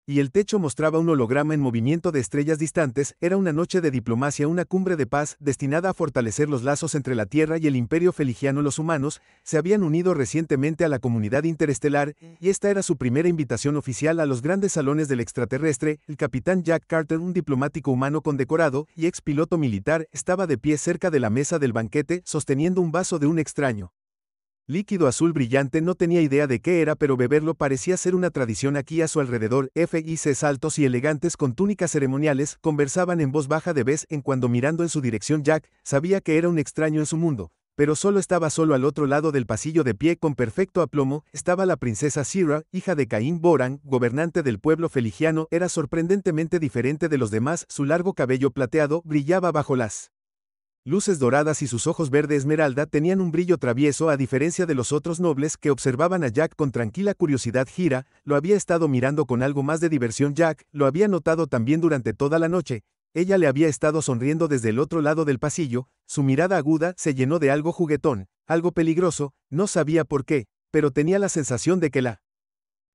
y el techo mostraba un holograma en movimiento de estrellas distantes. Era una noche de diplomacia, una cumbre de paz, destinada a fortalecer los lazos entre la Tierra y el Imperio Feligiano. Los humanos se habían unido recientemente a la comunidad interestelar, y esta era su primera invitación oficial a los grandes salones del extraterrestre. El capitán Jack Carter, un diplomático humano condecorado y ex piloto militar, estaba de pie cerca de la mesa del banquete, sosteniendo un vaso de un extraño líquido azul brillante. No tenía idea de qué era, pero beberlo parecía ser una tradición aquí a su alrededor. FICs altos y elegantes con túnicas ceremoniales conversaban en voz baja de vez en cuando mirando en su dirección. Jack sabía que era un extraño en su mundo, pero estaba solo al otro lado del pasillo. De pie con perfecto aplomo estaba la princesa Syrah, hija de Caín Boran, gobernante del pueblo feligiano. Era sorprendentemente diferente de los demás. Su largo cabello plateado brillaba bajo las luces doradas y sus ojos verde esmeralda tenían un brillo travieso. A diferencia de los otros nobles que observaban a Jack con tranquila curiosidad, Hira lo había estado mirando con algo más de diversión. Jack lo había notado también durante toda la noche. Ella le había estado sonriendo desde el otro lado del pasillo. Su mirada aguda se llenó de algo juguetón, algo peligroso. No sabía por qué, pero tenía la sensación de que la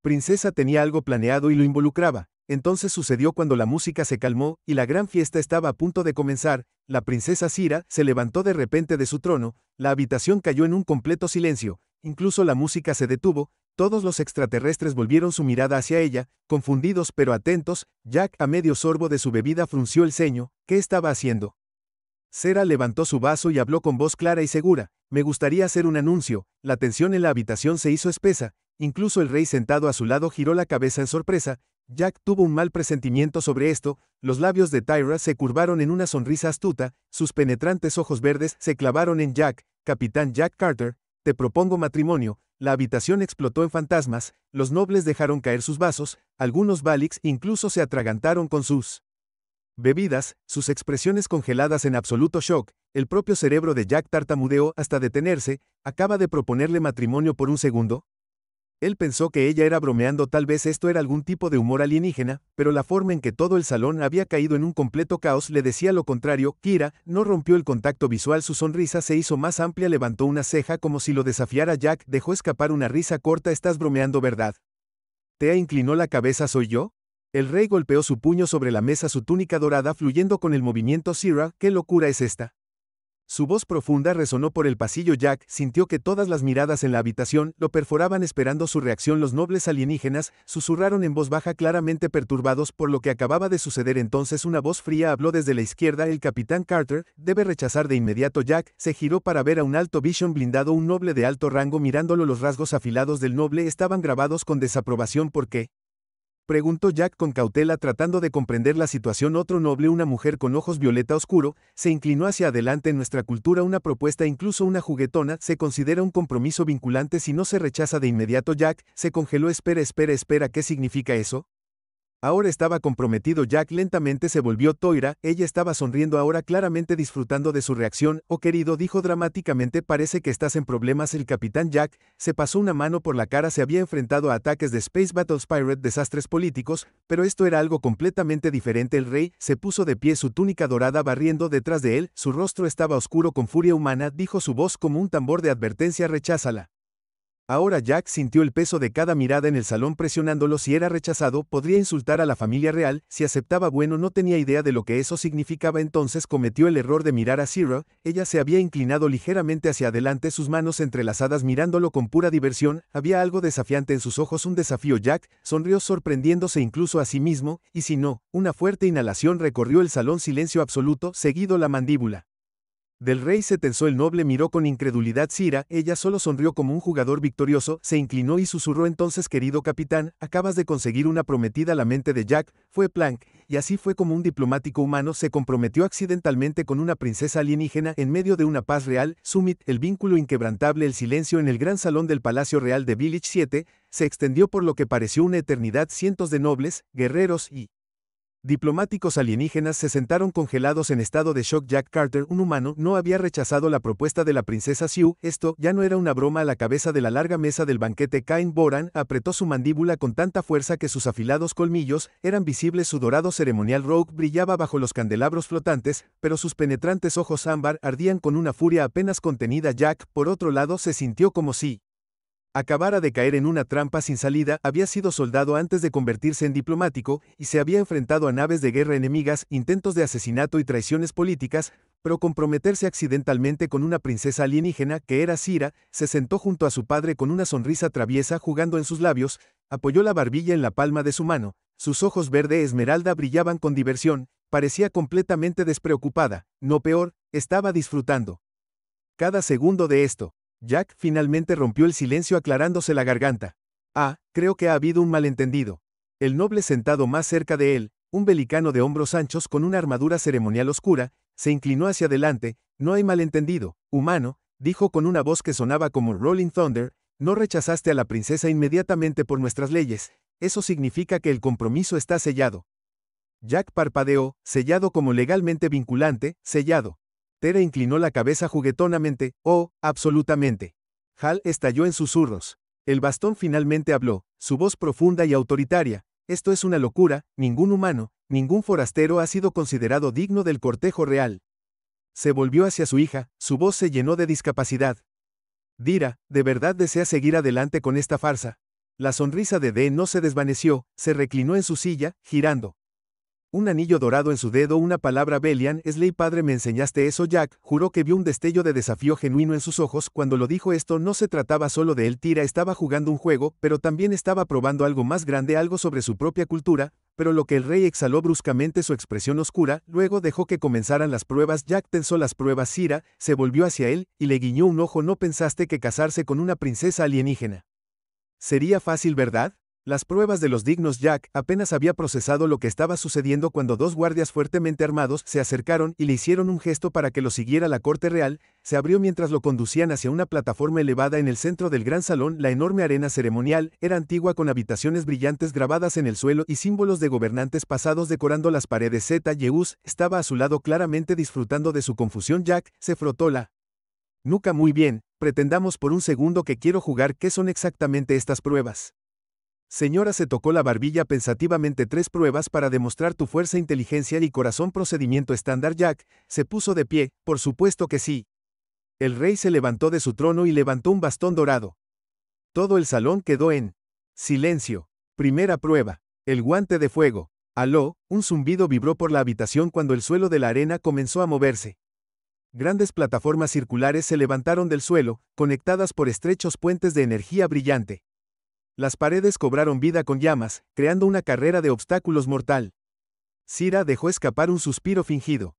princesa tenía algo planeado y lo involucraba. Entonces sucedió cuando la música se calmó y la gran fiesta estaba a punto de comenzar. La princesa Syrah se levantó de repente de su trono. La habitación cayó en un completo silencio. Incluso la música se detuvo. Todos los extraterrestres volvieron su mirada hacia ella, confundidos pero atentos. Jack, a medio sorbo de su bebida, frunció el ceño. ¿Qué estaba haciendo? Syrah levantó su vaso y habló con voz clara y segura. Me gustaría hacer un anuncio. La tensión en la habitación se hizo espesa. Incluso el rey sentado a su lado giró la cabeza en sorpresa. Jack tuvo un mal presentimiento sobre esto. Los labios de Tyra se curvaron en una sonrisa astuta. Sus penetrantes ojos verdes se clavaron en Jack. Capitán Jack Carter, te propongo matrimonio. La habitación explotó en fantasmas. Los nobles dejaron caer sus vasos. Algunos Valix incluso se atragantaron con sus bebidas, sus expresiones congeladas en absoluto shock. El propio cerebro de Jack tartamudeó hasta detenerse. ¿Acaba de proponerle matrimonio por un segundo? Él pensó que ella era bromeando. Tal vez esto era algún tipo de humor alienígena, pero la forma en que todo el salón había caído en un completo caos le decía lo contrario. Kira no rompió el contacto visual. Su sonrisa se hizo más amplia. Levantó una ceja como si lo desafiara. Jack dejó escapar una risa corta. Estás bromeando, ¿verdad? Tea inclinó la cabeza. ¿Soy yo? El rey golpeó su puño sobre la mesa, su túnica dorada fluyendo con el movimiento. Syrah, ¿qué locura es esta? Su voz profunda resonó por el pasillo. Jack sintió que todas las miradas en la habitación lo perforaban esperando su reacción. Los nobles alienígenas susurraron en voz baja, claramente perturbados por lo que acababa de suceder. Entonces una voz fría habló desde la izquierda. El capitán Carter debe rechazar de inmediato. Jack se giró para ver a un alto Vision blindado, un noble de alto rango mirándolo. Los rasgos afilados del noble estaban grabados con desaprobación. ¿Por qué?, preguntó Jack con cautela, tratando de comprender la situación. Otro noble, una mujer con ojos violeta oscuro, se inclinó hacia adelante. En nuestra cultura una propuesta, incluso una juguetona, se considera un compromiso vinculante si no se rechaza de inmediato. Jack se congeló. Espera, ¿qué significa eso? Ahora estaba comprometido. Jack lentamente se volvió. Toira, ella estaba sonriendo ahora, claramente disfrutando de su reacción. Oh querido, dijo dramáticamente, parece que estás en problemas. El capitán Jack se pasó una mano por la cara. Se había enfrentado a ataques de Space Battles, Pirate, desastres políticos, pero esto era algo completamente diferente. El rey se puso de pie, su túnica dorada barriendo detrás de él. Su rostro estaba oscuro con furia humana. Dijo su voz como un tambor de advertencia: recházala. Ahora Jack sintió el peso de cada mirada en el salón presionándolo. Si era rechazado, podría insultar a la familia real. Si aceptaba, bueno, no tenía idea de lo que eso significaba. Entonces cometió el error de mirar a Syrah. Ella se había inclinado ligeramente hacia adelante, sus manos entrelazadas, mirándolo con pura diversión. Había algo desafiante en sus ojos, un desafío. Jack sonrió, sorprendiéndose incluso a sí mismo. ¿Y si no? Una fuerte inhalación recorrió el salón. Silencio absoluto, seguido la mandíbula del rey se tensó. El noble miró con incredulidad. Syrah, ella solo sonrió como un jugador victorioso. Se inclinó y susurró entonces: querido capitán, acabas de conseguir una prometida. La mente de Jack fue blanca, y así fue como un diplomático humano se comprometió accidentalmente con una princesa alienígena en medio de una paz real. Summit, el vínculo inquebrantable. El silencio en el gran salón del Palacio Real de Village 7 se extendió por lo que pareció una eternidad. Cientos de nobles, guerreros y diplomáticos alienígenas se sentaron congelados en estado de shock. Jack Carter, un humano, no había rechazado la propuesta de la princesa Sue. Esto ya no era una broma. A la cabeza de la larga mesa del banquete, Cain Boran apretó su mandíbula con tanta fuerza que sus afilados colmillos eran visibles. Su dorado ceremonial Rogue brillaba bajo los candelabros flotantes, pero sus penetrantes ojos ámbar ardían con una furia apenas contenida. Jack, por otro lado, se sintió como si Acabara de caer en una trampa sin salida, había sido soldado antes de convertirse en diplomático, y se había enfrentado a naves de guerra enemigas, intentos de asesinato y traiciones políticas, pero comprometerse accidentalmente con una princesa alienígena, que era Sira, se sentó junto a su padre con una sonrisa traviesa jugando en sus labios, apoyó la barbilla en la palma de su mano, sus ojos verde esmeralda brillaban con diversión, parecía completamente despreocupada, no peor, estaba disfrutando cada segundo de esto. Jack finalmente rompió el silencio aclarándose la garganta. Creo que ha habido un malentendido. El noble sentado más cerca de él, un belicano de hombros anchos con una armadura ceremonial oscura, se inclinó hacia adelante. No hay malentendido, humano, dijo con una voz que sonaba como Rolling Thunder, no rechazaste a la princesa inmediatamente por nuestras leyes, eso significa que el compromiso está sellado. Jack parpadeó, sellado como legalmente vinculante, sellado. Tera inclinó la cabeza juguetonamente, absolutamente. Hal estalló en susurros. El bastón finalmente habló, su voz profunda y autoritaria. Esto es una locura, ningún humano, ningún forastero ha sido considerado digno del cortejo real. Se volvió hacia su hija, su voz se llenó de discapacidad. Dira, ¿de verdad desea seguir adelante con esta farsa? La sonrisa de Dee no se desvaneció, se reclinó en su silla, girando. Un anillo dorado en su dedo, una palabra Belian, Slay padre me enseñaste eso. Jack juró que vio un destello de desafío genuino en sus ojos cuando lo dijo. Esto no se trataba solo de él. Tira estaba jugando un juego, pero también estaba probando algo más grande, algo sobre su propia cultura, pero lo que el rey exhaló bruscamente su expresión oscura, luego dejó que comenzaran las pruebas. Jack tensó las pruebas. Sira se volvió hacia él, y le guiñó un ojo. No pensaste que casarse con una princesa alienígena sería fácil, ¿verdad? Las pruebas de los dignos. Jack apenas había procesado lo que estaba sucediendo cuando dos guardias fuertemente armados se acercaron y le hicieron un gesto para que lo siguiera. La corte real se abrió mientras lo conducían hacia una plataforma elevada en el centro del gran salón. La enorme arena ceremonial era antigua con habitaciones brillantes grabadas en el suelo y símbolos de gobernantes pasados decorando las paredes. Zeus estaba a su lado claramente disfrutando de su confusión. Jack se frotó la nuca. Muy bien, pretendamos por un segundo que quiero jugar. ¿Qué son exactamente estas pruebas? Señora, se tocó la barbilla pensativamente. 3 pruebas para demostrar tu fuerza, inteligencia y corazón. Procedimiento estándar. Jack se puso de pie. Por supuesto que sí. El rey se levantó de su trono y levantó un bastón dorado. Todo el salón quedó en silencio. Primera prueba. El guante de fuego. Aló, un zumbido vibró por la habitación cuando el suelo de la arena comenzó a moverse. Grandes plataformas circulares se levantaron del suelo, conectadas por estrechos puentes de energía brillante. Las paredes cobraron vida con llamas, creando una carrera de obstáculos mortal. Sira dejó escapar un suspiro fingido.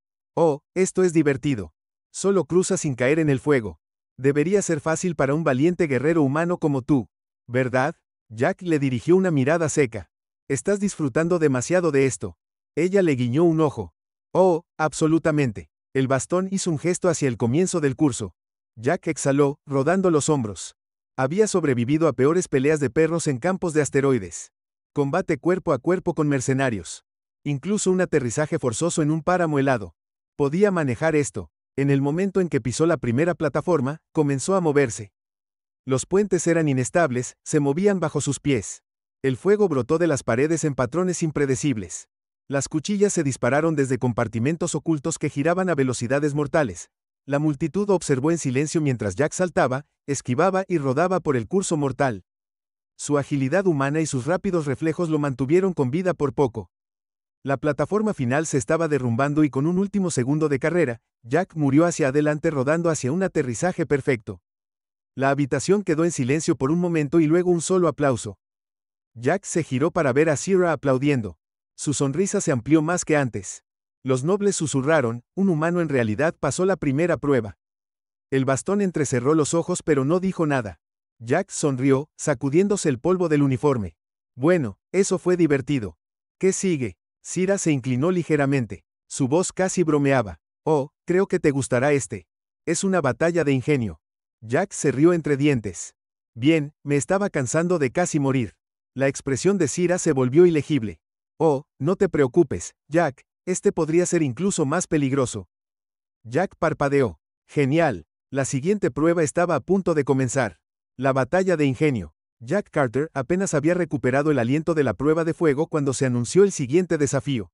Esto es divertido. Solo cruza sin caer en el fuego. Debería ser fácil para un valiente guerrero humano como tú, ¿verdad? Jack le dirigió una mirada seca. Estás disfrutando demasiado de esto. Ella le guiñó un ojo. Absolutamente. El bastón hizo un gesto hacia el comienzo del curso. Jack exhaló, rodando los hombros. Había sobrevivido a peores peleas de perros en campos de asteroides. Combate cuerpo a cuerpo con mercenarios. Incluso un aterrizaje forzoso en un páramo helado. Podía manejar esto. En el momento en que pisó la primera plataforma, comenzó a moverse. Los puentes eran inestables, se movían bajo sus pies. El fuego brotó de las paredes en patrones impredecibles. Las cuchillas se dispararon desde compartimentos ocultos que giraban a velocidades mortales. La multitud observó en silencio mientras Jack saltaba, esquivaba y rodaba por el curso mortal. Su agilidad humana y sus rápidos reflejos lo mantuvieron con vida por poco. La plataforma final se estaba derrumbando y con un último segundo de carrera, Jack murió hacia adelante rodando hacia un aterrizaje perfecto. La habitación quedó en silencio por un momento y luego un solo aplauso. Jack se giró para ver a Sira aplaudiendo. Su sonrisa se amplió más que antes. Los nobles susurraron, un humano en realidad pasó la primera prueba. El bastón entrecerró los ojos pero no dijo nada. Jack sonrió, sacudiéndose el polvo del uniforme. Bueno, eso fue divertido. ¿Qué sigue? Sira se inclinó ligeramente. Su voz casi bromeaba. Creo que te gustará este. Es una batalla de ingenio. Jack se rió entre dientes. Bien, me estaba cansando de casi morir. La expresión de Sira se volvió ilegible. No te preocupes, Jack. Este podría ser incluso más peligroso. Jack parpadeó. Genial. La siguiente prueba estaba a punto de comenzar. La batalla de ingenio. Jack Carter apenas había recuperado el aliento de la prueba de fuego cuando se anunció el siguiente desafío.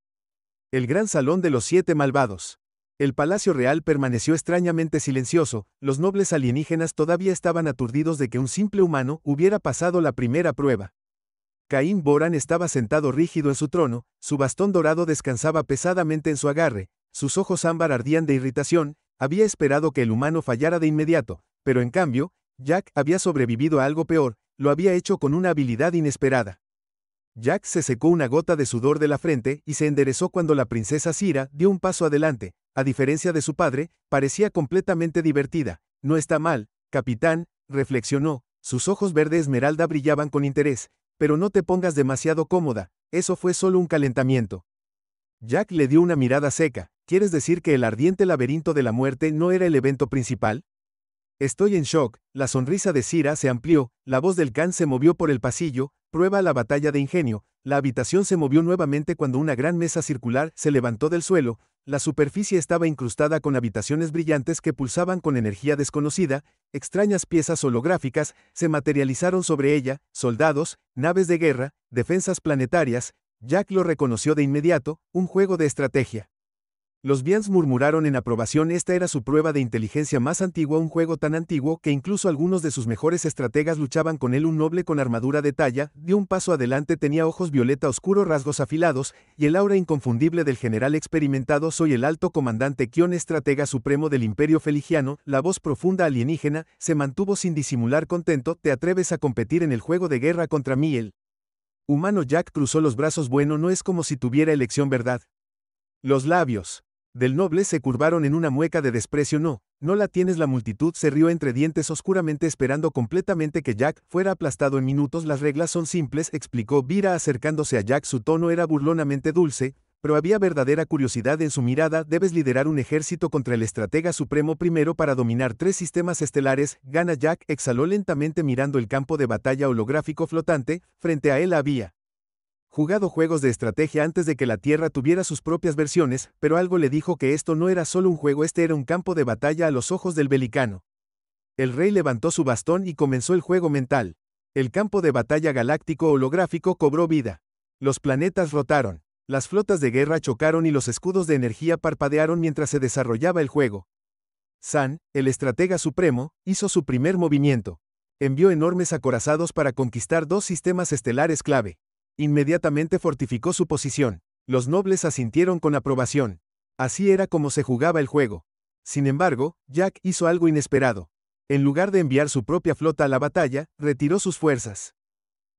El gran salón de los 7 malvados. El palacio real permaneció extrañamente silencioso, los nobles alienígenas todavía estaban aturdidos de que un simple humano hubiera pasado la primera prueba. Caín Boran estaba sentado rígido en su trono, su bastón dorado descansaba pesadamente en su agarre, sus ojos ámbar ardían de irritación, había esperado que el humano fallara de inmediato, pero en cambio, Jack había sobrevivido a algo peor, lo había hecho con una habilidad inesperada. Jack se secó una gota de sudor de la frente y se enderezó cuando la princesa Sira dio un paso adelante. A diferencia de su padre, parecía completamente divertida. No está mal, capitán, reflexionó, sus ojos verde esmeralda brillaban con interés, pero no te pongas demasiado cómoda, eso fue solo un calentamiento. Jack le dio una mirada seca. ¿Quieres decir que el ardiente laberinto de la muerte no era el evento principal? Estoy en shock. La sonrisa de Sira se amplió, la voz del Khan se movió por el pasillo, prueba la batalla de ingenio, la habitación se movió nuevamente cuando una gran mesa circular se levantó del suelo, la superficie estaba incrustada con habitaciones brillantes que pulsaban con energía desconocida, extrañas piezas holográficas se materializaron sobre ella, soldados, naves de guerra, defensas planetarias. Jack lo reconoció de inmediato, un juego de estrategia. Los Bians murmuraron en aprobación. Esta era su prueba de inteligencia más antigua, un juego tan antiguo que incluso algunos de sus mejores estrategas luchaban con él. Un noble con armadura de talla, dio un paso adelante, tenía ojos violeta oscuro, rasgos afilados, y el aura inconfundible del general experimentado. Soy el alto comandante Kion, estratega supremo del Imperio Feligiano. La voz profunda alienígena se mantuvo sin disimular contento. ¿Te atreves a competir en el juego de guerra contra mí? El humano Jack cruzó los brazos. Bueno, no es como si tuviera elección, ¿verdad? Los labios del noble se curvaron en una mueca de desprecio. No la tienes. La multitud se rió entre dientes oscuramente, esperando completamente que Jack fuera aplastado en minutos. Las reglas son simples, explicó Vira acercándose a Jack. Su tono era burlonamente dulce, pero había verdadera curiosidad en su mirada. Debes liderar un ejército contra el estratega supremo primero para dominar 3 sistemas estelares. Gana. Jack exhaló lentamente mirando el campo de batalla holográfico flotante. Frente a él había jugado juegos de estrategia antes de que la Tierra tuviera sus propias versiones, pero algo le dijo que esto no era solo un juego, este era un campo de batalla a los ojos del Belicano. El rey levantó su bastón y comenzó el juego mental. El campo de batalla galáctico holográfico cobró vida. Los planetas rotaron. Las flotas de guerra chocaron y los escudos de energía parpadearon mientras se desarrollaba el juego. San, el estratega supremo, hizo su primer movimiento. Envió enormes acorazados para conquistar 2 sistemas estelares clave. Inmediatamente fortificó su posición. Los nobles asintieron con aprobación. Así era como se jugaba el juego. Sin embargo, Jack hizo algo inesperado. En lugar de enviar su propia flota a la batalla, retiró sus fuerzas.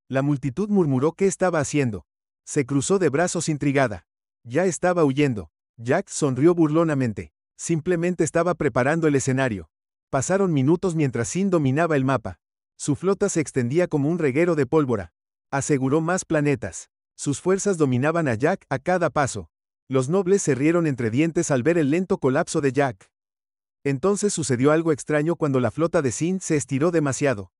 La multitud murmuró qué estaba haciendo. Se cruzó de brazos intrigada. Ya estaba huyendo. Jack sonrió burlonamente. Simplemente estaba preparando el escenario. Pasaron minutos mientras Sin dominaba el mapa. Su flota se extendía como un reguero de pólvora. Aseguró más planetas. Sus fuerzas dominaban a Jack a cada paso. Los nobles se rieron entre dientes al ver el lento colapso de Jack. Entonces sucedió algo extraño cuando la flota de Sin se estiró demasiado.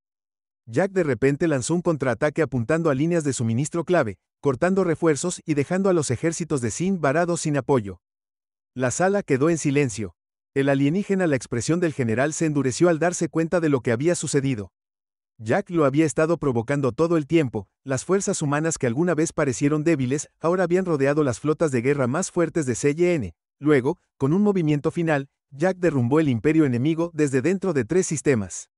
Jack de repente lanzó un contraataque apuntando a líneas de suministro clave, cortando refuerzos y dejando a los ejércitos de Sin varados sin apoyo. La sala quedó en silencio. El alienígena, la expresión del general se endureció al darse cuenta de lo que había sucedido. Jack lo había estado provocando todo el tiempo. Las fuerzas humanas que alguna vez parecieron débiles, ahora habían rodeado las flotas de guerra más fuertes de CYN. Luego, con un movimiento final, Jack derrumbó el imperio enemigo desde dentro de 3 sistemas.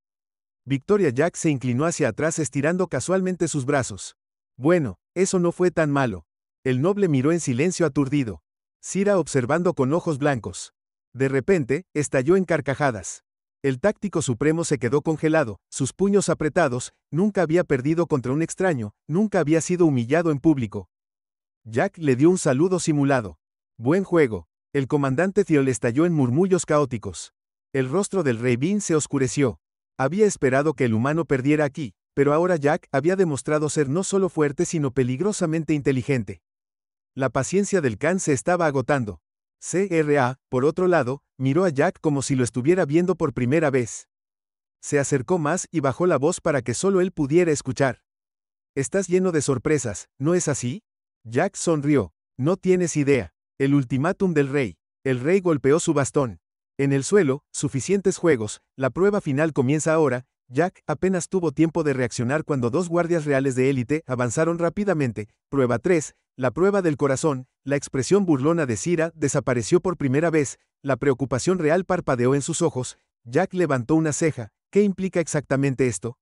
Victoria. Jack se inclinó hacia atrás estirando casualmente sus brazos. Bueno, eso no fue tan malo. El noble miró en silencio aturdido. Sira observando con ojos blancos. De repente, estalló en carcajadas. El táctico supremo se quedó congelado, sus puños apretados. Nunca había perdido contra un extraño, nunca había sido humillado en público. Jack le dio un saludo simulado. Buen juego. El comandante Thiol estalló en murmullos caóticos. El rostro del rey Bin se oscureció. Había esperado que el humano perdiera aquí, pero ahora Jack había demostrado ser no solo fuerte sino peligrosamente inteligente. La paciencia del Khan se estaba agotando. CRA, por otro lado, miró a Jack como si lo estuviera viendo por primera vez. Se acercó más y bajó la voz para que solo él pudiera escuchar. Estás lleno de sorpresas, ¿no es así? Jack sonrió. No tienes idea. El ultimátum del rey. El rey golpeó su bastón. En el suelo, suficientes juegos, la prueba final comienza ahora. Jack apenas tuvo tiempo de reaccionar cuando 2 guardias reales de élite avanzaron rápidamente. Prueba 3, la prueba del corazón. La expresión burlona de Sira desapareció por primera vez. La preocupación real parpadeó en sus ojos. Jack levantó una ceja. ¿Qué implica exactamente esto?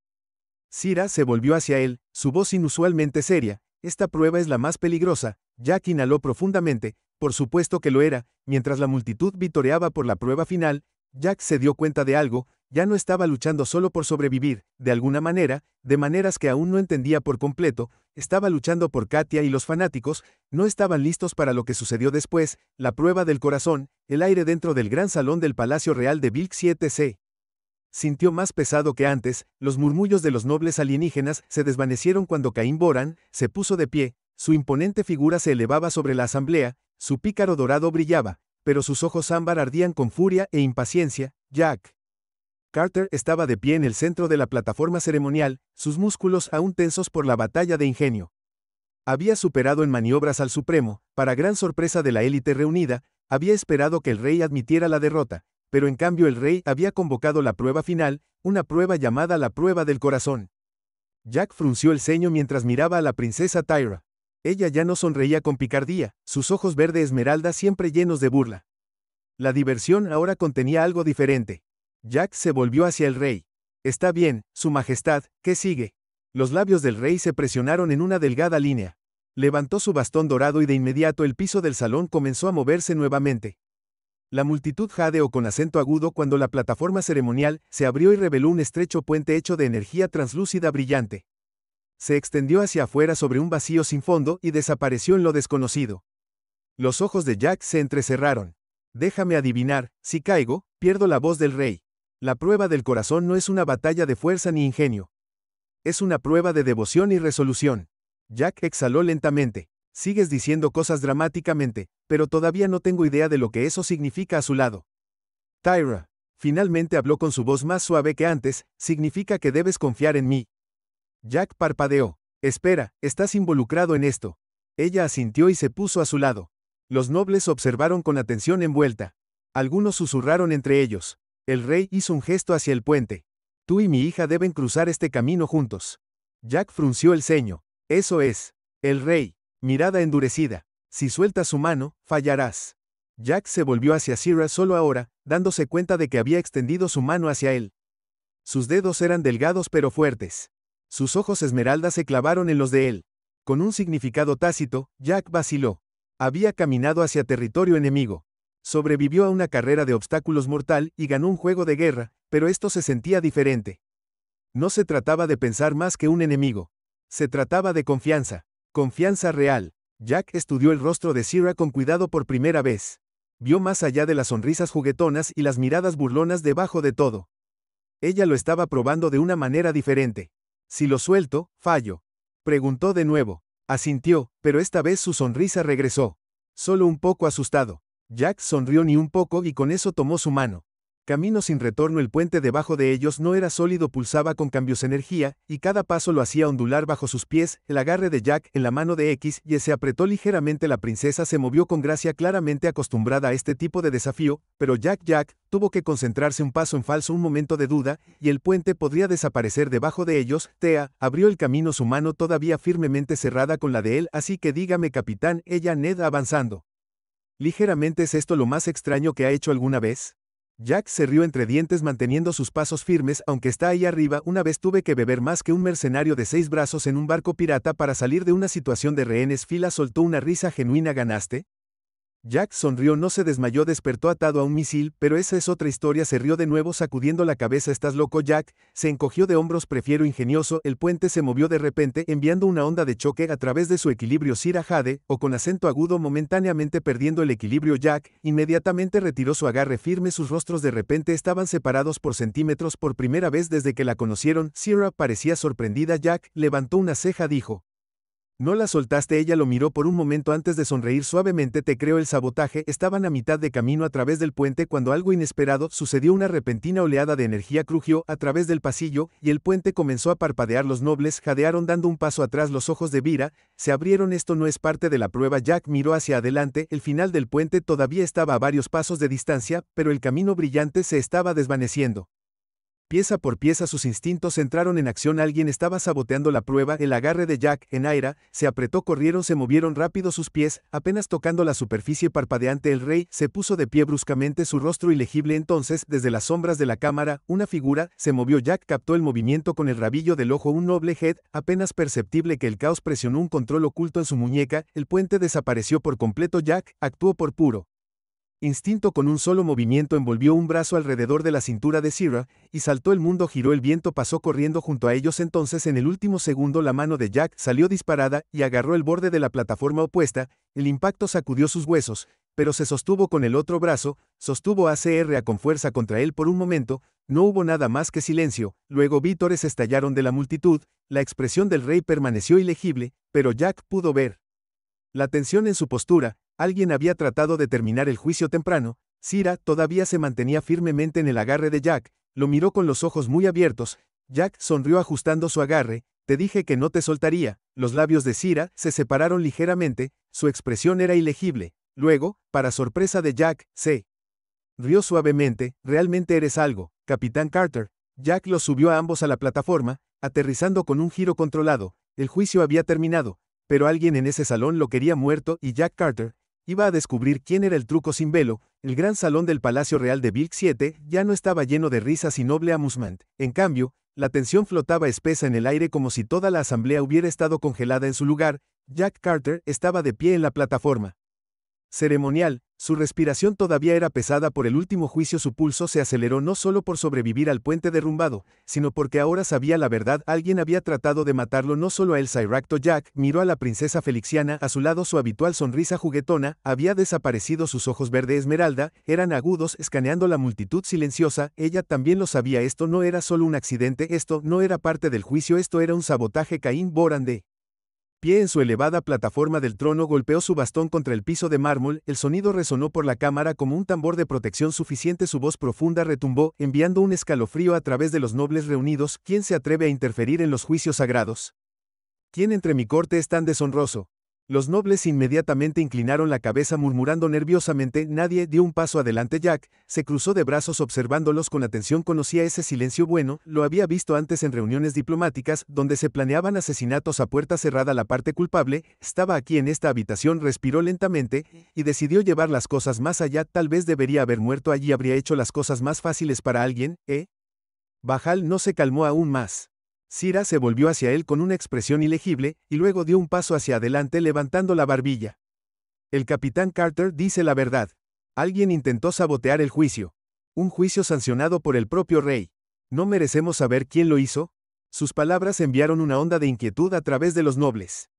Syrah se volvió hacia él, su voz inusualmente seria. Esta prueba es la más peligrosa. Jack inhaló profundamente. Por supuesto que lo era. Mientras la multitud vitoreaba por la prueba final, Jack se dio cuenta de algo. Ya no estaba luchando solo por sobrevivir, de alguna manera, de maneras que aún no entendía por completo. Estaba luchando por Katia y los fanáticos. No estaban listos para lo que sucedió después, la prueba del corazón, el aire dentro del gran salón del Palacio Real de Bilk 7C. Sintió más pesado que antes. Los murmullos de los nobles alienígenas se desvanecieron cuando Caín Boran se puso de pie. Su imponente figura se elevaba sobre la asamblea, su pícaro dorado brillaba, pero sus ojos ámbar ardían con furia e impaciencia. Jack Carter estaba de pie en el centro de la plataforma ceremonial, sus músculos aún tensos por la batalla de ingenio. Había superado en maniobras al Supremo. Para gran sorpresa de la élite reunida, había esperado que el rey admitiera la derrota, pero en cambio el rey había convocado la prueba final, una prueba llamada la prueba del corazón. Jack frunció el ceño mientras miraba a la princesa Tyra. Ella ya no sonreía con picardía, sus ojos verde esmeralda siempre llenos de burla. La diversión ahora contenía algo diferente. Jack se volvió hacia el rey. Está bien, su majestad, ¿qué sigue? Los labios del rey se presionaron en una delgada línea. Levantó su bastón dorado y de inmediato el piso del salón comenzó a moverse nuevamente. La multitud jadeó con acento agudo cuando la plataforma ceremonial se abrió y reveló un estrecho puente hecho de energía translúcida brillante. Se extendió hacia afuera sobre un vacío sin fondo y desapareció en lo desconocido. Los ojos de Jack se entrecerraron. Déjame adivinar, si caigo, pierdo la voz del rey. La prueba del corazón no es una batalla de fuerza ni ingenio. Es una prueba de devoción y resolución. Jack exhaló lentamente. Sigues diciendo cosas dramáticamente, pero todavía no tengo idea de lo que eso significa a su lado. Tyra, finalmente habló con su voz más suave que antes, significa que debes confiar en mí. Jack parpadeó. Espera, estás involucrado en esto. Ella asintió y se puso a su lado. Los nobles observaron con atención envuelta. Algunos susurraron entre ellos. El rey hizo un gesto hacia el puente. Tú y mi hija deben cruzar este camino juntos. Jack frunció el ceño. Eso es. El rey. Mirada endurecida. Si sueltas su mano, fallarás. Jack se volvió hacia Syrah solo ahora, dándose cuenta de que había extendido su mano hacia él. Sus dedos eran delgados pero fuertes. Sus ojos esmeralda se clavaron en los de él. Con un significado tácito, Jack vaciló. Había caminado hacia territorio enemigo. Sobrevivió a una carrera de obstáculos mortal y ganó un juego de guerra, pero esto se sentía diferente. No se trataba de pensar más que un enemigo. Se trataba de confianza. Confianza real. Jack estudió el rostro de Syrah con cuidado por primera vez. Vio más allá de las sonrisas juguetonas y las miradas burlonas debajo de todo. Ella lo estaba probando de una manera diferente. Si lo suelto, fallo. Preguntó de nuevo. Asintió, pero esta vez su sonrisa regresó. Solo un poco asustado. Jack sonrió ni un poco y con eso tomó su mano. Camino sin retorno. El puente debajo de ellos no era sólido, pulsaba con cambios de energía, y cada paso lo hacía ondular bajo sus pies. El agarre de Jack en la mano de X y se apretó ligeramente. La princesa se movió con gracia, claramente acostumbrada a este tipo de desafío, pero Jack tuvo que concentrarse. Un paso en falso, un momento de duda, y el puente podría desaparecer debajo de ellos. Thea abrió el camino, su mano todavía firmemente cerrada con la de él. Así que dígame, capitán, ella Ned avanzando. Ligeramente. ¿Es esto lo más extraño que ha hecho alguna vez? Jack se rió entre dientes manteniendo sus pasos firmes. Aunque está ahí arriba, una vez tuve que beber más que un mercenario de 6 brazos en un barco pirata para salir de una situación de rehenes. Phila soltó una risa genuina. ¿Ganaste? Jack sonrió, no se desmayó, despertó atado a un misil, pero esa es otra historia. Se rió de nuevo sacudiendo la cabeza. ¿Estás loco, Jack? Se encogió de hombros. Prefiero ingenioso. El puente se movió de repente, enviando una onda de choque a través de su equilibrio. Syrah jade, o con acento agudo, momentáneamente perdiendo el equilibrio. Jack inmediatamente retiró su agarre firme. Sus rostros de repente estaban separados por centímetros por primera vez desde que la conocieron. Syrah parecía sorprendida. Jack levantó una ceja, dijo. ¿No la soltaste? Ella lo miró por un momento antes de sonreír suavemente. Te creo. El sabotaje. Estaban a mitad de camino a través del puente cuando algo inesperado sucedió. Una repentina oleada de energía crujió a través del pasillo, y el puente comenzó a parpadear. Los nobles jadearon dando un paso atrás. Los ojos de Vira se abrieron. Esto no es parte de la prueba. Jack miró hacia adelante. El final del puente todavía estaba a varios pasos de distancia, pero el camino brillante se estaba desvaneciendo. Pieza por pieza sus instintos entraron en acción. Alguien estaba saboteando la prueba. El agarre de Jack, en aira, se apretó. Corrieron, se movieron rápido sus pies, apenas tocando la superficie parpadeante. El rey se puso de pie bruscamente, su rostro ilegible. Entonces, desde las sombras de la cámara, una figura se movió. Jack captó el movimiento con el rabillo del ojo. Un noble head, apenas perceptible que el caos presionó un control oculto en su muñeca. El puente desapareció por completo. Jack actuó por puro instinto. Con un solo movimiento envolvió un brazo alrededor de la cintura de Sierra, y saltó. El mundo giró, el viento pasó corriendo junto a ellos. Entonces, en el último segundo, la mano de Jack salió disparada, y agarró el borde de la plataforma opuesta. El impacto sacudió sus huesos, pero se sostuvo con el otro brazo, sostuvo a CRA con fuerza contra él por un momento. No hubo nada más que silencio. Luego vítores estallaron de la multitud, la expresión del rey permaneció ilegible, pero Jack pudo ver la tensión en su postura. Alguien había tratado de terminar el juicio temprano. Sierra todavía se mantenía firmemente en el agarre de Jack, lo miró con los ojos muy abiertos. Jack sonrió ajustando su agarre. Te dije que no te soltaría. Los labios de Sierra se separaron ligeramente, su expresión era ilegible. Luego, para sorpresa de Jack, se rió suavemente. Realmente eres algo, Capitán Carter. Jack los subió a ambos a la plataforma, aterrizando con un giro controlado. El juicio había terminado, pero alguien en ese salón lo quería muerto, y Jack Carter iba a descubrir quién era el truco sin velo. El gran salón del Palacio Real de Bilk 7 ya no estaba lleno de risas y noble amusement. En cambio, la tensión flotaba espesa en el aire como si toda la asamblea hubiera estado congelada en su lugar. Jack Carter estaba de pie en la plataforma ceremonial. Su respiración todavía era pesada por el último juicio. Su pulso se aceleró no solo por sobrevivir al puente derrumbado, sino porque ahora sabía la verdad. Alguien había tratado de matarlo, no solo a él. Cyracto. Jack miró a la princesa Felixiana. A su lado, su habitual sonrisa juguetona había desaparecido. Sus ojos verde esmeralda eran agudos, escaneando la multitud silenciosa. Ella también lo sabía. Esto no era solo un accidente, esto no era parte del juicio, esto era un sabotaje. Caín Boran, de pie en su elevada plataforma del trono, golpeó su bastón contra el piso de mármol. El sonido resonó por la cámara como un tambor de protección suficiente. Su voz profunda retumbó, enviando un escalofrío a través de los nobles reunidos. ¿Quién se atreve a interferir en los juicios sagrados? ¿Quién entre mi corte es tan deshonroso? Los nobles inmediatamente inclinaron la cabeza murmurando nerviosamente. Nadie dio un paso adelante. Jack se cruzó de brazos observándolos con atención. Conocía ese silencio. Bueno, lo había visto antes en reuniones diplomáticas, donde se planeaban asesinatos a puerta cerrada. La parte culpable estaba aquí en esta habitación. Respiró lentamente, y decidió llevar las cosas más allá. Tal vez debería haber muerto allí. Habría hecho las cosas más fáciles para alguien, ¿eh? Bajal no se calmó aún más. Sierra se volvió hacia él con una expresión ilegible, y luego dio un paso hacia adelante levantando la barbilla. El capitán Carter dice la verdad. Alguien intentó sabotear el juicio. Un juicio sancionado por el propio rey. ¿No merecemos saber quién lo hizo? Sus palabras enviaron una onda de inquietud a través de los nobles.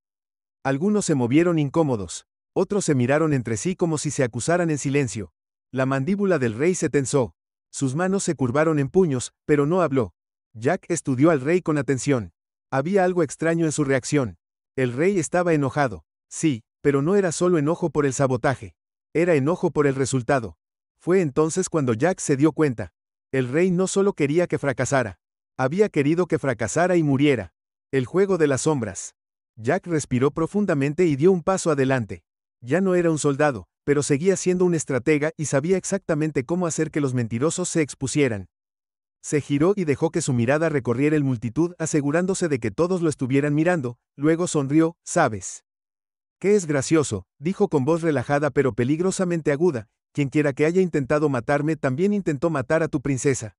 Algunos se movieron incómodos. Otros se miraron entre sí como si se acusaran en silencio. La mandíbula del rey se tensó. Sus manos se curvaron en puños, pero no habló. Jack estudió al rey con atención. Había algo extraño en su reacción. El rey estaba enojado. Sí, pero no era solo enojo por el sabotaje. Era enojo por el resultado. Fue entonces cuando Jack se dio cuenta. El rey no solo quería que fracasara. Había querido que fracasara y muriera. El juego de las sombras. Jack respiró profundamente y dio un paso adelante. Ya no era un soldado, pero seguía siendo un estratega y sabía exactamente cómo hacer que los mentirosos se expusieran. Se giró y dejó que su mirada recorriera el multitud, asegurándose de que todos lo estuvieran mirando. Luego sonrió. ¿Sabes qué es gracioso?, dijo con voz relajada pero peligrosamente aguda. Quienquiera que haya intentado matarme también intentó matar a tu princesa.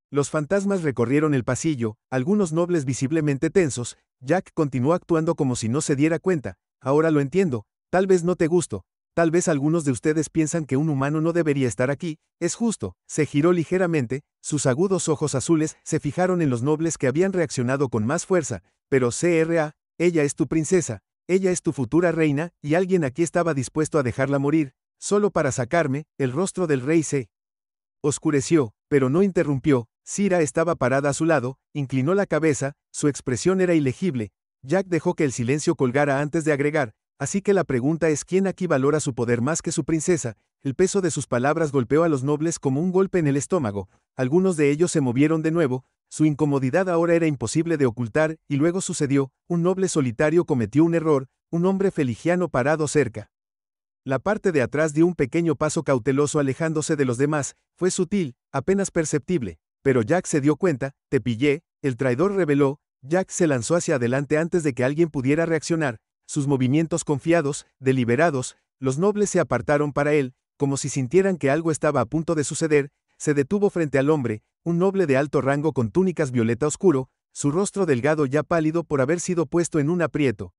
Los fantasmas recorrieron el pasillo, algunos nobles visiblemente tensos. Jack continuó actuando como si no se diera cuenta. Ahora lo entiendo. Tal vez no te gusto. Tal vez algunos de ustedes piensan que un humano no debería estar aquí. Es justo. Se giró ligeramente, sus agudos ojos azules se fijaron en los nobles que habían reaccionado con más fuerza. Pero CRA, ella es tu princesa, ella es tu futura reina, y alguien aquí estaba dispuesto a dejarla morir, solo para sacarme. El rostro del rey se oscureció, pero no interrumpió. Sierra estaba parada a su lado, inclinó la cabeza, su expresión era ilegible. Jack dejó que el silencio colgara antes de agregar. Así que la pregunta es: ¿quién aquí valora su poder más que su princesa? El peso de sus palabras golpeó a los nobles como un golpe en el estómago. Algunos de ellos se movieron de nuevo. Su incomodidad ahora era imposible de ocultar, y luego sucedió. Un noble solitario cometió un error, un hombre feligiano parado cerca. La parte de atrás dio un pequeño paso cauteloso alejándose de los demás. Fue sutil, apenas perceptible. Pero Jack se dio cuenta. Te pillé, el traidor reveló. Jack se lanzó hacia adelante antes de que alguien pudiera reaccionar. Sus movimientos confiados, deliberados, los nobles se apartaron para él, como si sintieran que algo estaba a punto de suceder. Se detuvo frente al hombre, un noble de alto rango con túnicas violeta oscuro, su rostro delgado ya pálido por haber sido puesto en un aprieto.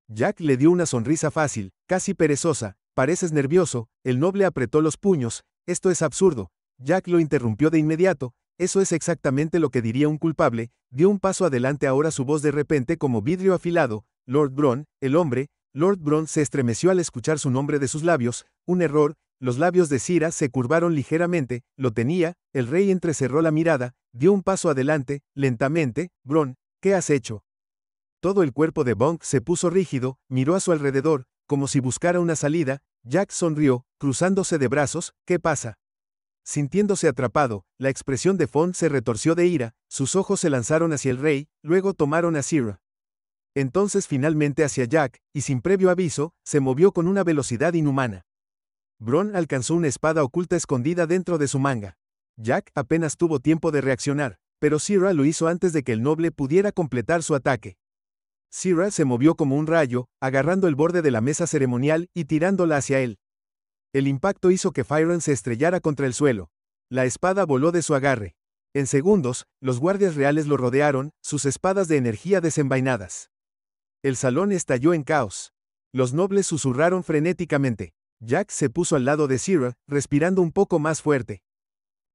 Jack le dio una sonrisa fácil, casi perezosa. Pareces nervioso. El noble apretó los puños. Esto es absurdo. Jack lo interrumpió de inmediato. Eso es exactamente lo que diría un culpable. Dio un paso adelante, ahora su voz de repente como vidrio afilado. Lord Bronn, el hombre. Lord Bronn se estremeció al escuchar su nombre de sus labios. Un error. Los labios de Cira se curvaron ligeramente. Lo tenía. El rey entrecerró la mirada. Dio un paso adelante, lentamente. Bronn, ¿qué has hecho? Todo el cuerpo de Bronn se puso rígido. Miró a su alrededor, como si buscara una salida. Jack sonrió, cruzándose de brazos. ¿Qué pasa? Sintiéndose atrapado, la expresión de Fon se retorció de ira. Sus ojos se lanzaron hacia el rey, luego tomaron a Cira. Entonces finalmente hacia Jack, y sin previo aviso, se movió con una velocidad inhumana. Bronn alcanzó una espada oculta escondida dentro de su manga. Jack apenas tuvo tiempo de reaccionar, pero Cira lo hizo antes de que el noble pudiera completar su ataque. Cira se movió como un rayo, agarrando el borde de la mesa ceremonial y tirándola hacia él. El impacto hizo que Fyron se estrellara contra el suelo. La espada voló de su agarre. En segundos, los guardias reales lo rodearon, sus espadas de energía desenvainadas. El salón estalló en caos. Los nobles susurraron frenéticamente. Jack se puso al lado de Cira, respirando un poco más fuerte.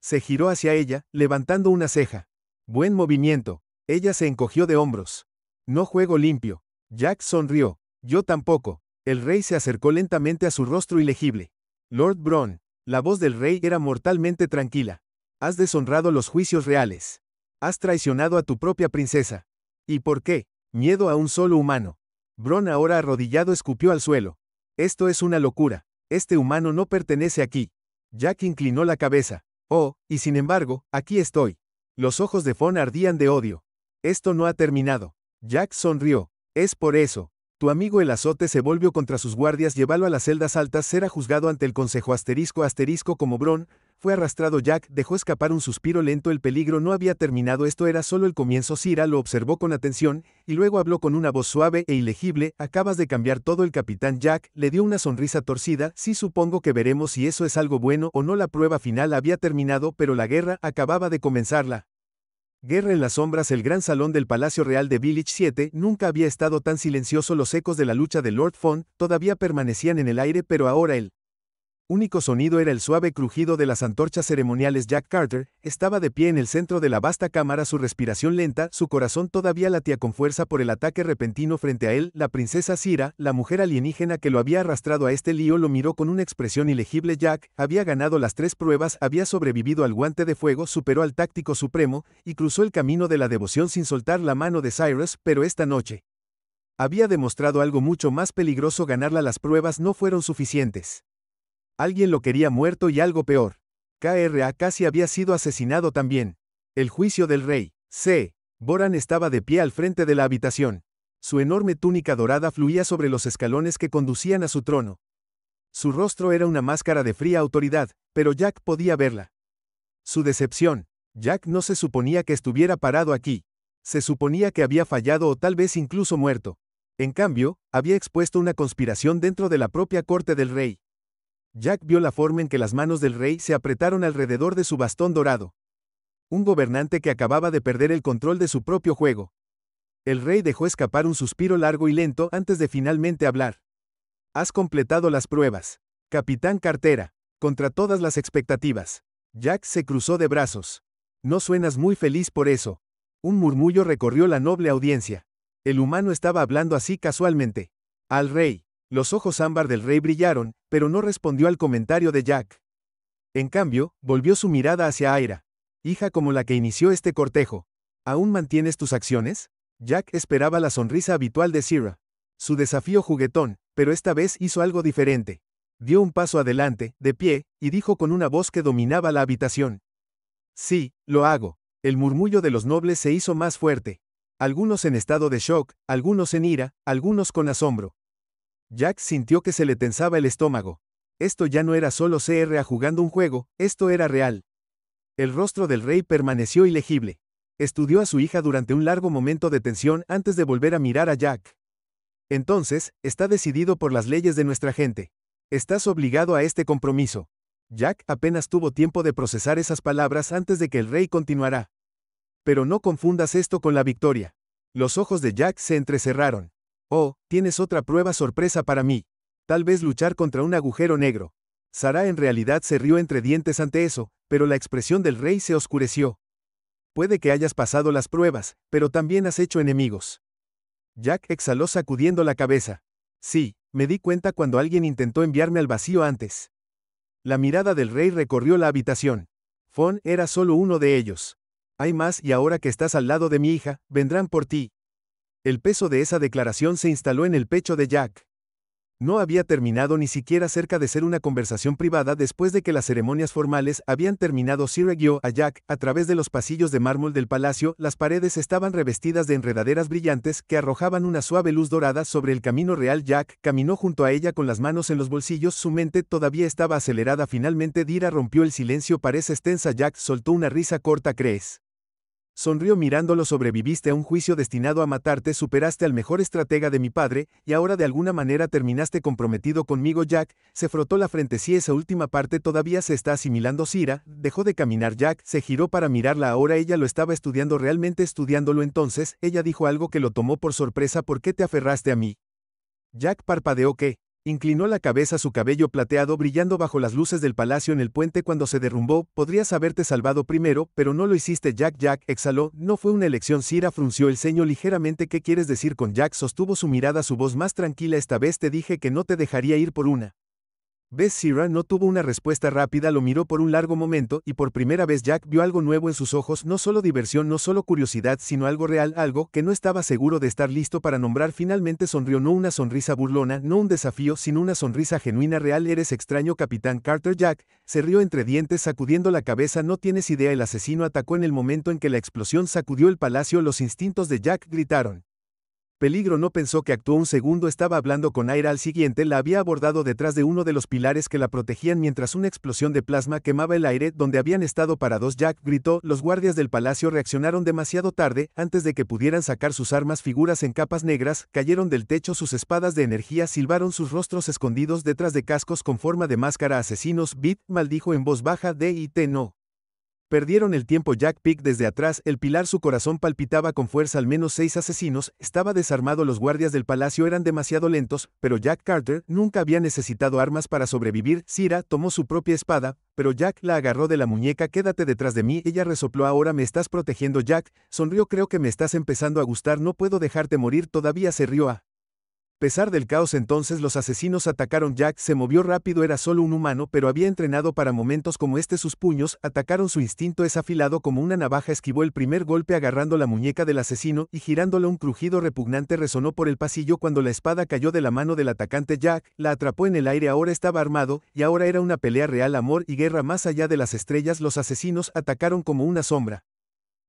Se giró hacia ella, levantando una ceja. Buen movimiento. Ella se encogió de hombros. No juego limpio. Jack sonrió. Yo tampoco. El rey se acercó lentamente a su rostro ilegible. Lord Bronn. La voz del rey era mortalmente tranquila. Has deshonrado los juicios reales. Has traicionado a tu propia princesa. ¿Y por qué? Miedo a un solo humano. Bronn, ahora arrodillado, escupió al suelo. Esto es una locura. Este humano no pertenece aquí. Jack inclinó la cabeza. Oh, y sin embargo, aquí estoy. Los ojos de Fon ardían de odio. Esto no ha terminado. Jack sonrió. Es por eso. Tu amigo el azote se volvió contra sus guardias. Llévalo a las celdas altas. Será juzgado ante el consejo ***. Como Bronn fue arrastrado, Jack dejó escapar un suspiro lento. El peligro no había terminado. Esto era solo el comienzo. Cira lo observó con atención, y luego habló con una voz suave e ilegible. Acabas de cambiar todo. El capitán Jack le dio una sonrisa torcida. Sí, supongo que veremos si eso es algo bueno o no. La prueba final había terminado, pero la guerra acababa de comenzar. Guerra en las sombras. El gran salón del Palacio Real de Village 7 nunca había estado tan silencioso. Los ecos de la lucha de Lord Fon todavía permanecían en el aire, pero ahora el único sonido era el suave crujido de las antorchas ceremoniales. Jack Carter estaba de pie en el centro de la vasta cámara, su respiración lenta, su corazón todavía latía con fuerza por el ataque repentino frente a él. La princesa Cira, la mujer alienígena que lo había arrastrado a este lío, lo miró con una expresión ilegible. Jack había ganado las 3 pruebas, había sobrevivido al guante de fuego, superó al táctico supremo, y cruzó el camino de la devoción sin soltar la mano de Cyrus, pero esta noche había demostrado algo mucho más peligroso. Ganarla. Las pruebas no fueron suficientes. Alguien lo quería muerto, y algo peor. K.R.A. casi había sido asesinado también. El juicio del rey. C. Boran estaba de pie al frente de la habitación. Su enorme túnica dorada fluía sobre los escalones que conducían a su trono. Su rostro era una máscara de fría autoridad, pero Jack podía verla. Su decepción. Jack no se suponía que estuviera parado aquí. Se suponía que había fallado o tal vez incluso muerto. En cambio, había expuesto una conspiración dentro de la propia corte del rey. Jack vio la forma en que las manos del rey se apretaron alrededor de su bastón dorado. Un gobernante que acababa de perder el control de su propio juego. El rey dejó escapar un suspiro largo y lento antes de finalmente hablar. Has completado las pruebas, Capitán Cartera, contra todas las expectativas. Jack se cruzó de brazos. No suenas muy feliz por eso. Un murmullo recorrió la noble audiencia. El humano estaba hablando así casualmente. Al rey. Los ojos ámbar del rey brillaron, pero no respondió al comentario de Jack. En cambio, volvió su mirada hacia Aira. Hija como la que inició este cortejo. ¿Aún mantienes tus acciones? Jack esperaba la sonrisa habitual de Cira. Su desafío juguetón, pero esta vez hizo algo diferente. Dio un paso adelante, de pie, y dijo con una voz que dominaba la habitación. Sí, lo hago. El murmullo de los nobles se hizo más fuerte. Algunos en estado de shock, algunos en ira, algunos con asombro. Jack sintió que se le tensaba el estómago. Esto ya no era solo C.R.A. jugando un juego, esto era real. El rostro del rey permaneció ilegible. Estudió a su hija durante un largo momento de tensión antes de volver a mirar a Jack. Entonces, está decidido por las leyes de nuestra gente. Estás obligado a este compromiso. Jack apenas tuvo tiempo de procesar esas palabras antes de que el rey continuara. Pero no confundas esto con la victoria. Los ojos de Jack se entrecerraron. Oh, tienes otra prueba sorpresa para mí. Tal vez luchar contra un agujero negro. Sarah en realidad se rió entre dientes ante eso, pero la expresión del rey se oscureció. Puede que hayas pasado las pruebas, pero también has hecho enemigos. Jack exhaló sacudiendo la cabeza. Sí, me di cuenta cuando alguien intentó enviarme al vacío antes. La mirada del rey recorrió la habitación. Fon era solo uno de ellos. Hay más y ahora que estás al lado de mi hija, vendrán por ti. El peso de esa declaración se instaló en el pecho de Jack. No había terminado ni siquiera cerca de ser una conversación privada después de que las ceremonias formales habían terminado. Sira guió a Jack a través de los pasillos de mármol del palacio. Las paredes estaban revestidas de enredaderas brillantes que arrojaban una suave luz dorada sobre el camino real. Jack caminó junto a ella con las manos en los bolsillos. Su mente todavía estaba acelerada. Finalmente Dira rompió el silencio. Parece extensa. Jack soltó una risa corta. ¿Crees? Sonrió mirándolo. Sobreviviste a un juicio destinado a matarte, superaste al mejor estratega de mi padre, y ahora de alguna manera terminaste comprometido conmigo. Jack se frotó la frente. Si esa última parte todavía se está asimilando. Sira dejó de caminar. Jack se giró para mirarla. Ahora ella lo estaba estudiando, realmente estudiándolo. Entonces, ella dijo algo que lo tomó por sorpresa. ¿Por qué te aferraste a mí? Jack parpadeó. ¿Qué? Inclinó la cabeza. Su cabello plateado brillando bajo las luces del palacio en el puente cuando se derrumbó. Podrías haberte salvado primero, pero no lo hiciste. Jack exhaló. No fue una elección. Sira frunció el ceño ligeramente. ¿Qué quieres decir con Jack? Sostuvo su mirada, su voz más tranquila. Esta vez te dije que no te dejaría ir por una. ¿Ves? Sira no tuvo una respuesta rápida. Lo miró por un largo momento, y por primera vez Jack vio algo nuevo en sus ojos. No solo diversión, no solo curiosidad, sino algo real, algo que no estaba seguro de estar listo para nombrar. Finalmente sonrió. No una sonrisa burlona, no un desafío, sino una sonrisa genuina, real. Eres extraño, Capitán Carter. Jack se rió entre dientes, sacudiendo la cabeza. No tienes idea. El asesino atacó en el momento en que la explosión sacudió el palacio. Los instintos de Jack gritaron. Peligro. No pensó que actuó un segundo. Estaba hablando con Aira. Al siguiente la había abordado detrás de uno de los pilares que la protegían mientras una explosión de plasma quemaba el aire donde habían estado parados. Jack gritó. Los guardias del palacio reaccionaron demasiado tarde. Antes de que pudieran sacar sus armas, figuras en capas negras cayeron del techo. Sus espadas de energía silbaron, sus rostros escondidos detrás de cascos con forma de máscara. Asesinos. Bit maldijo en voz baja. D.I.T. no. Perdieron el tiempo. Jack pic desde atrás el pilar. Su corazón palpitaba con fuerza. Al menos 6 asesinos. Estaba desarmado. Los guardias del palacio eran demasiado lentos, pero Jack Carter nunca había necesitado armas para sobrevivir. Sira tomó su propia espada, pero Jack la agarró de la muñeca. Quédate detrás de mí. Ella resopló. Ahora me estás protegiendo. Jack sonrió. Creo que me estás empezando a gustar. No puedo dejarte morir. Todavía. Se rió a pesar del caos. Entonces los asesinos atacaron. Jack se movió rápido. Era solo un humano, pero había entrenado para momentos como este. Sus puños atacaron. Su instinto es afilado como una navaja. Esquivó el primer golpe agarrando la muñeca del asesino y girándola. Un crujido repugnante resonó por el pasillo cuando la espada cayó de la mano del atacante. Jack la atrapó en el aire. Ahora estaba armado, y ahora era una pelea real. Amor y guerra más allá de las estrellas. Los asesinos atacaron como una sombra.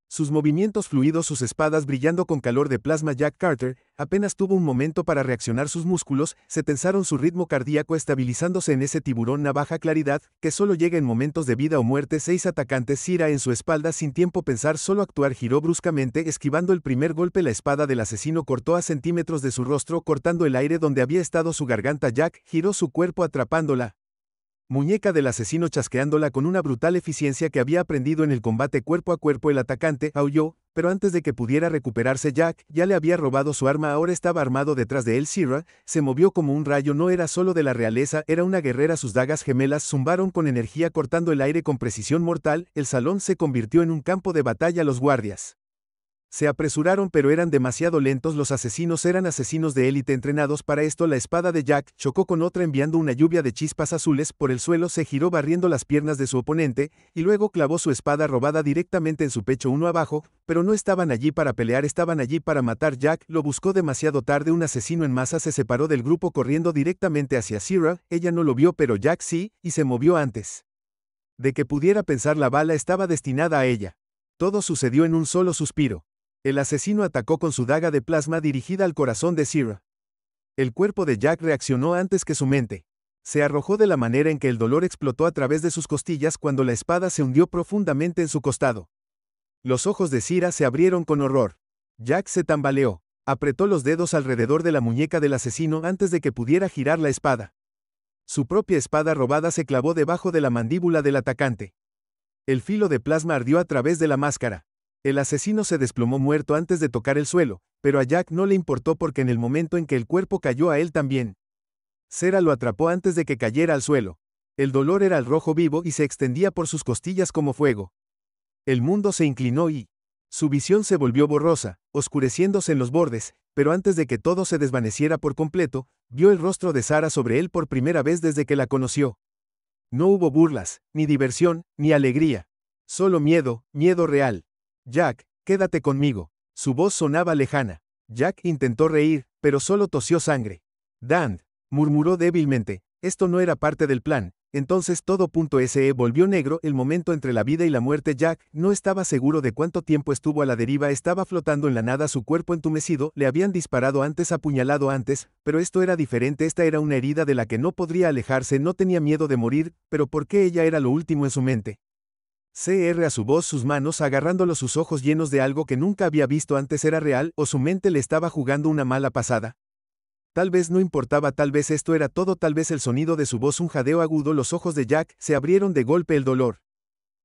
Sus movimientos fluidos, sus espadas brillando con calor de plasma. Jack Carter apenas tuvo un momento para reaccionar. Sus músculos se tensaron, su ritmo cardíaco estabilizándose en ese tiburón navaja. Claridad que solo llega en momentos de vida o muerte. 6 atacantes. Sira en su espalda. Sin tiempo pensar, solo actuar. Giró bruscamente, esquivando el primer golpe. La espada del asesino cortó a centímetros de su rostro, cortando el aire donde había estado su garganta. Jack giró su cuerpo atrapándola. Muñeca del asesino, chasqueándola con una brutal eficiencia que había aprendido en el combate cuerpo a cuerpo. El atacante aulló, pero antes de que pudiera recuperarse, Jack ya le había robado su arma. Ahora estaba armado detrás de él. Sira se movió como un rayo. No era solo de la realeza, era una guerrera. Sus dagas gemelas zumbaron con energía, cortando el aire con precisión mortal. El salón se convirtió en un campo de batalla. Los guardias se apresuraron, pero eran demasiado lentos. Los asesinos eran asesinos de élite entrenados para esto. La espada de Jack chocó con otra enviando una lluvia de chispas azules por el suelo. Se giró barriendo las piernas de su oponente, y luego clavó su espada robada directamente en su pecho. Uno abajo, pero no estaban allí para pelear, estaban allí para matar. Jack lo buscó demasiado tarde. Un asesino en masa se separó del grupo corriendo directamente hacia Sira. Ella no lo vio, pero Jack sí, y se movió antes de que pudiera pensar. La bala estaba destinada a ella. Todo sucedió en un solo suspiro. El asesino atacó con su daga de plasma dirigida al corazón de Sira. El cuerpo de Jack reaccionó antes que su mente. Se arrojó de la manera en que el dolor explotó a través de sus costillas cuando la espada se hundió profundamente en su costado. Los ojos de Sira se abrieron con horror. Jack se tambaleó. Apretó los dedos alrededor de la muñeca del asesino antes de que pudiera girar la espada. Su propia espada robada se clavó debajo de la mandíbula del atacante. El filo de plasma ardió a través de la máscara. El asesino se desplomó muerto antes de tocar el suelo, pero a Jack no le importó porque en el momento en que el cuerpo cayó a él también. Cera lo atrapó antes de que cayera al suelo. El dolor era al rojo vivo y se extendía por sus costillas como fuego. El mundo se inclinó y su visión se volvió borrosa, oscureciéndose en los bordes, pero antes de que todo se desvaneciera por completo, vio el rostro de Sara sobre él por primera vez desde que la conoció. No hubo burlas, ni diversión, ni alegría. Solo miedo, miedo real. Jack, quédate conmigo. Su voz sonaba lejana. Jack intentó reír, pero solo tosió sangre. Dan, murmuró débilmente, esto no era parte del plan. Entonces todo .se volvió negro el momento entre la vida y la muerte. Jack no estaba seguro de cuánto tiempo estuvo a la deriva, estaba flotando en la nada, su cuerpo entumecido, le habían disparado antes, apuñalado antes, pero esto era diferente, esta era una herida de la que no podría alejarse, no tenía miedo de morir, pero ¿por qué ella era lo último en su mente? Cr a su voz, sus manos agarrándolo, sus ojos llenos de algo que nunca había visto antes, ¿era real o su mente le estaba jugando una mala pasada? Tal vez no importaba, tal vez esto era todo, tal vez el sonido de su voz, un jadeo agudo. Los ojos de Jack se abrieron de golpe, el dolor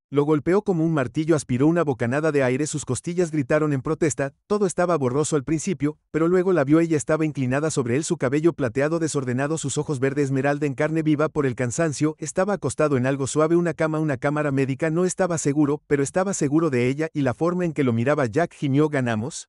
lo golpeó como un martillo, aspiró una bocanada de aire, sus costillas gritaron en protesta, todo estaba borroso al principio, pero luego la vio, ella estaba inclinada sobre él, su cabello plateado desordenado, sus ojos verde esmeralda en carne viva por el cansancio, estaba acostado en algo suave, una cama, una cámara médica, no estaba seguro, pero estaba seguro de ella y la forma en que lo miraba. Jack gimió, ¿ganamos?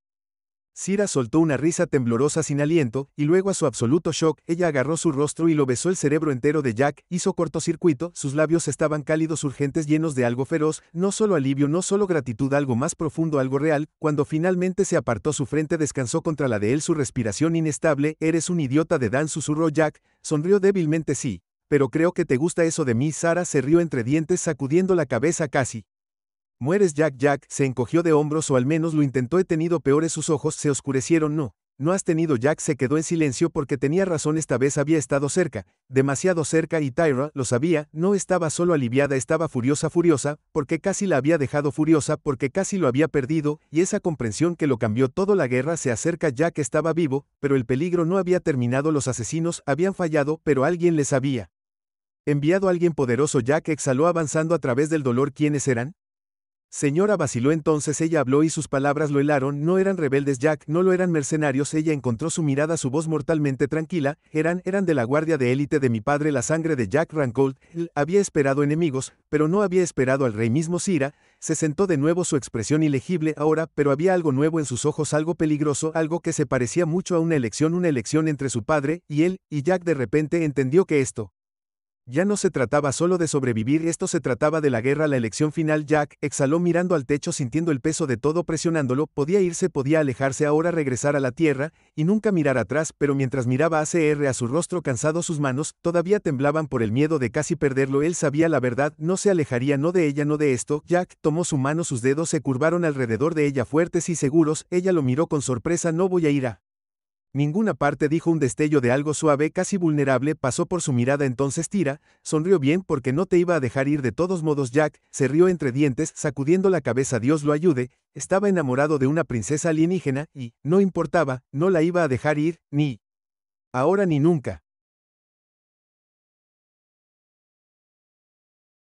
Sira soltó una risa temblorosa sin aliento, y luego a su absoluto shock, ella agarró su rostro y lo besó. El cerebro entero de Jack hizo cortocircuito, sus labios estaban cálidos, urgentes, llenos de algo feroz, no solo alivio, no solo gratitud, algo más profundo, algo real. Cuando finalmente se apartó, su frente descansó contra la de él, su respiración inestable. Eres un idiota de Dan, susurró Jack, sonrió débilmente. Sí, pero creo que te gusta eso de mí. Sara se rió entre dientes, sacudiendo la cabeza casi. Mueres, Jack. Jack se encogió de hombros, o al menos lo intentó. He tenido peores. Sus ojos se oscurecieron. No, no has tenido. Jack se quedó en silencio porque tenía razón, esta vez había estado cerca, demasiado cerca, y Tyra lo sabía. No estaba solo aliviada, estaba furiosa, furiosa, porque casi la había dejado, furiosa porque casi lo había perdido, y esa comprensión que lo cambió todo. La guerra se acerca, Jack estaba vivo, pero el peligro no había terminado, los asesinos habían fallado, pero alguien les había enviado a alguien poderoso. Jack exhaló avanzando a través del dolor. ¿Quiénes eran? Señora, vaciló. Entonces ella habló y sus palabras lo helaron. No eran rebeldes, Jack, no lo eran mercenarios. Ella encontró su mirada, su voz mortalmente tranquila. Eran de la guardia de élite de mi padre. La sangre de Jack Rancold. Él había esperado enemigos, pero no había esperado al rey mismo. Sira se sentó de nuevo, su expresión ilegible ahora, pero había algo nuevo en sus ojos, algo peligroso, algo que se parecía mucho a una elección entre su padre y él, y Jack de repente entendió que esto ya no se trataba solo de sobrevivir, esto se trataba de la guerra, la elección final. Jack exhaló mirando al techo, sintiendo el peso de todo presionándolo. Podía irse, podía alejarse ahora, regresar a la tierra, y nunca mirar atrás, pero mientras miraba a su rostro cansado, sus manos todavía temblaban por el miedo de casi perderlo. Él sabía la verdad, no se alejaría, no de ella, no de esto. Jack tomó su mano, sus dedos se curvaron alrededor de ella fuertes y seguros. Ella lo miró con sorpresa. No voy a ir a ninguna parte, dijo. Un destello de algo suave, casi vulnerable, pasó por su mirada. Entonces Tyra sonrió. Bien, porque no te iba a dejar ir de todos modos. Jack se rió entre dientes, sacudiendo la cabeza. Dios lo ayude, estaba enamorado de una princesa alienígena, y no importaba, no la iba a dejar ir, ni ahora ni nunca.